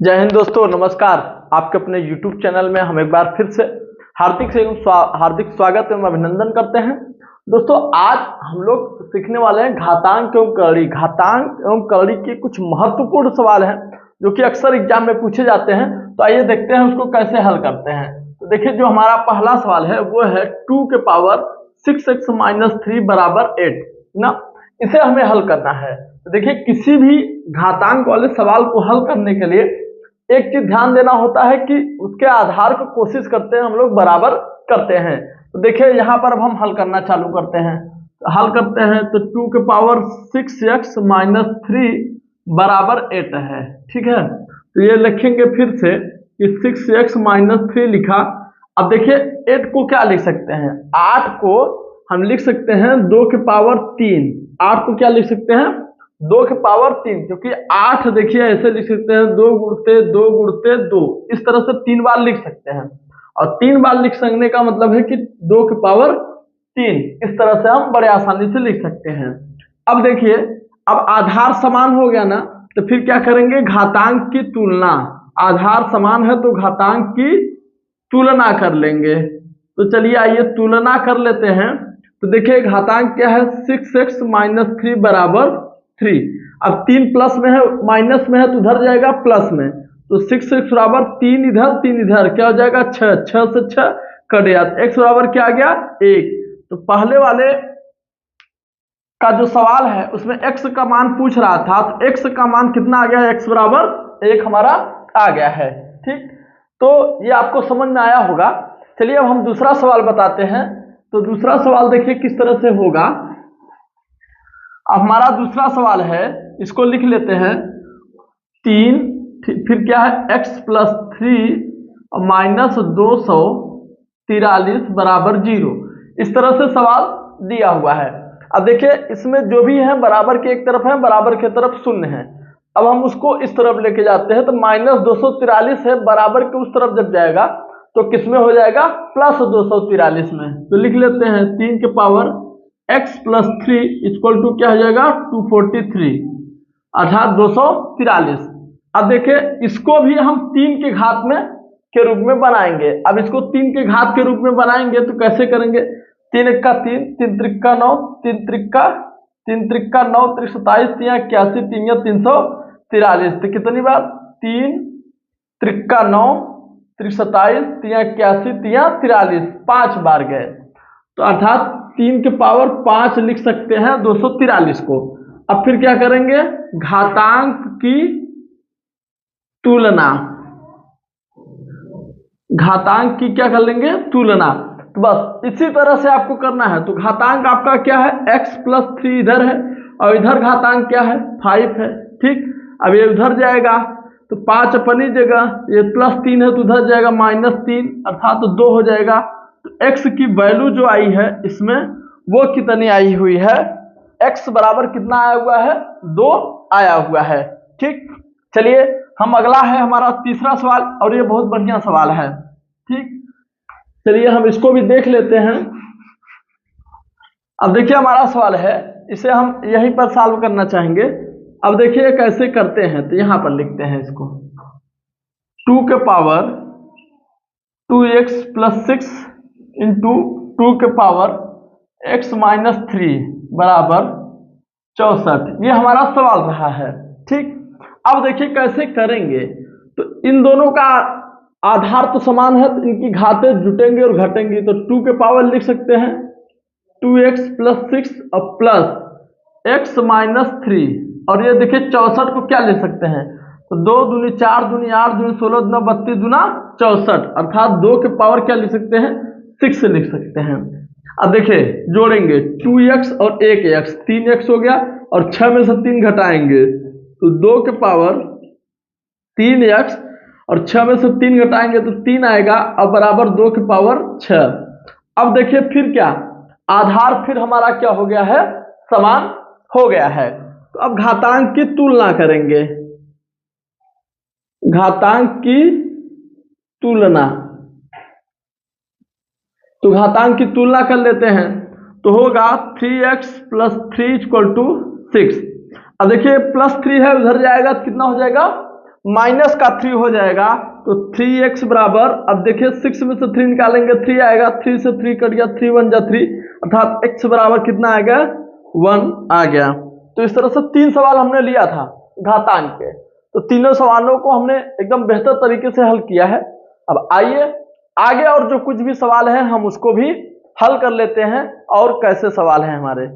जय हिंद दोस्तों, नमस्कार। आपके अपने YouTube चैनल में हम एक बार फिर से हार्दिक स्वागत एवं अभिनंदन करते हैं। दोस्तों, आज हम लोग सीखने वाले हैं घातांक एवं करड़ी। घातांक एवं करड़ी के कुछ महत्वपूर्ण सवाल हैं जो कि अक्सर एग्जाम में पूछे जाते हैं। तो आइए देखते हैं उसको कैसे हल करते हैं। तो देखिए, जो हमारा पहला सवाल है वो है 2 के पावर 6x - 3 बराबर 8 ना। इसे हमें हल करना है। तो देखिए, किसी भी घातांक वाले सवाल को हल करने के लिए एक चीज ध्यान देना होता है कि उसके आधार को कोशिश करते हैं हम लोग बराबर करते हैं। तो देखिए, यहाँ पर अब हम हल करना चालू करते हैं। तो हल करते हैं तो 2 के पावर 6x - 3 बराबर 8 है। ठीक है, तो ये लिखेंगे फिर से कि 6x - 3 लिखा। अब देखिए, 8 को क्या लिख सकते हैं? 8 को हम लिख सकते हैं 2 के पावर 3। 8 को क्या लिख सकते हैं? 2 के पावर 3, क्योंकि 8 देखिए ऐसे लिख सकते हैं 2 गुणते 2 गुणते 2, इस तरह से 3 बार लिख सकते हैं। और 3 बार लिख सकने का मतलब है कि 2 के पावर 3, इस तरह से हम बड़े आसानी से लिख सकते हैं। अब देखिए, अब आधार समान हो गया ना, तो फिर क्या करेंगे? घातांक की तुलना। आधार समान है तो घातांक की तुलना कर लेंगे। तो चलिए आइए तुलना कर लेते हैं। तो देखिए, घातांक क्या है? 6x - 3 बराबर 3। अब 3 प्लस में है, माइनस में है तो उधर जाएगा प्लस में। तो 6x बराबर 3 इधर 3 इधर, क्या हो जाएगा? 6। 6 से 6 कट गया, x बराबर क्या आ गया? 1। तो पहले वाले का जो सवाल है उसमें x का मान पूछ रहा था, तो x का मान कितना आ गया? x बराबर 1 हमारा आ गया है। ठीक, तो ये आपको समझ में आया होगा। चलिए अब हम दूसरा सवाल बताते हैं। तो दूसरा सवाल देखिए किस तरह से होगा। अब हमारा दूसरा सवाल है, इसको लिख लेते हैं 3, फिर क्या है? x + 3 - 243 बराबर 0। इस तरह से सवाल दिया हुआ है। अब देखिए, इसमें जो भी है बराबर के एक तरफ है, बराबर के तरफ शून्य है। अब हम उसको इस तरफ लेके जाते हैं, तो -243 है, बराबर के उस तरफ जब जाएगा तो किस में हो जाएगा? +243 में। तो लिख लेते हैं 3 के पावर x + 3 = क्या हो जाएगा? 243, अर्थात 243। अब देखिए, इसको भी हम 3 के घात में के रूप में बनाएंगे। अब इसको 3 के घात के रूप में बनाएंगे तो कैसे करेंगे? 3 × 3, 3 × 9, 3 × 9, 3 × 27, 3 × 81, 3 × 343। तो कितनी बार? 3 × 9, 3 × 27, 3 × 81, 3 × 43, 5 बार गए। तो अर्थात 3 के पावर 5 लिख सकते हैं 243 को। अब फिर क्या करेंगे? घातांक की तुलना। घातांक की क्या कर लेंगे? तुलना। तो बस इसी तरह से आपको करना है। तो घातांक आपका क्या है? x + 3 इधर है और इधर घातांक क्या है? 5 है। ठीक, अब ये उधर जाएगा तो 5 अपनी जगह, ये +3 है तो उधर जाएगा -3, अर्थात तो 2 हो जाएगा। तो x की वैल्यू जो आई है इसमें वो कितनी आई हुई है? x बराबर कितना आया हुआ है? 2 आया हुआ है। ठीक, चलिए हम अगला है हमारा तीसरा सवाल, और ये बहुत बढ़िया सवाल है। ठीक, चलिए हम इसको भी देख लेते हैं। अब देखिए, हमारा सवाल है, इसे हम यहीं पर सॉल्व करना चाहेंगे। अब देखिए कैसे करते हैं, तो यहां पर लिखते हैं इसको 2 के पावर 2x + 6 × 2 के पावर x - 3 बराबर 64। ये हमारा सवाल रहा है। ठीक, अब देखिए कैसे करेंगे। तो इन दोनों का आधार तो समान है, तो इनकी घातें जुटेंगी और घटेंगी। तो 2 के पावर लिख सकते हैं 2x + 6 और प्लस x - 3, और ये देखिए 64 को क्या ले सकते हैं? तो 2 दूनी 4 दूनी 8 दूनी 16 दूना 32 दूना 64, अर्थात 2 के पावर क्या लिख सकते हैं? 6 लिख सकते हैं। अब देखिए जोड़ेंगे 2x और 1x, 3x हो गया, और 6 में से 3 घटाएंगे तो 2 के पावर 3x, और 6 में से 3 घटाएंगे तो 3 आएगा, और बराबर 2 के पावर 6। अब देखिए फिर क्या, आधार फिर हमारा क्या हो गया है? समान हो गया है। तो अब घातांक की तुलना करेंगे। घातांक की तुलना, तो घातांक की तुलना कर लेते हैं। तो होगा 3x + 3 = 6। अब देखिए +3 है, उधर जाएगा कितना हो जाएगा? माइनस का 3 हो जाएगा तो 3x बराबर, अब देखिए 6 में से 3 निकालेंगे 3 आएगा, 3 से 3 कट गया, 3 1 जा 3, अर्थात x बराबर कितना आएगा 1 आ गया। तो इस तरह से 3 सवाल हमने लिया था घातांक के, तो तीनों सवालों को हमने एकदम बेहतर तरीके से हल किया है। अब आइए आगे और जो कुछ भी सवाल है हम उसको भी हल कर लेते हैं। और कैसे सवाल हैं हमारे,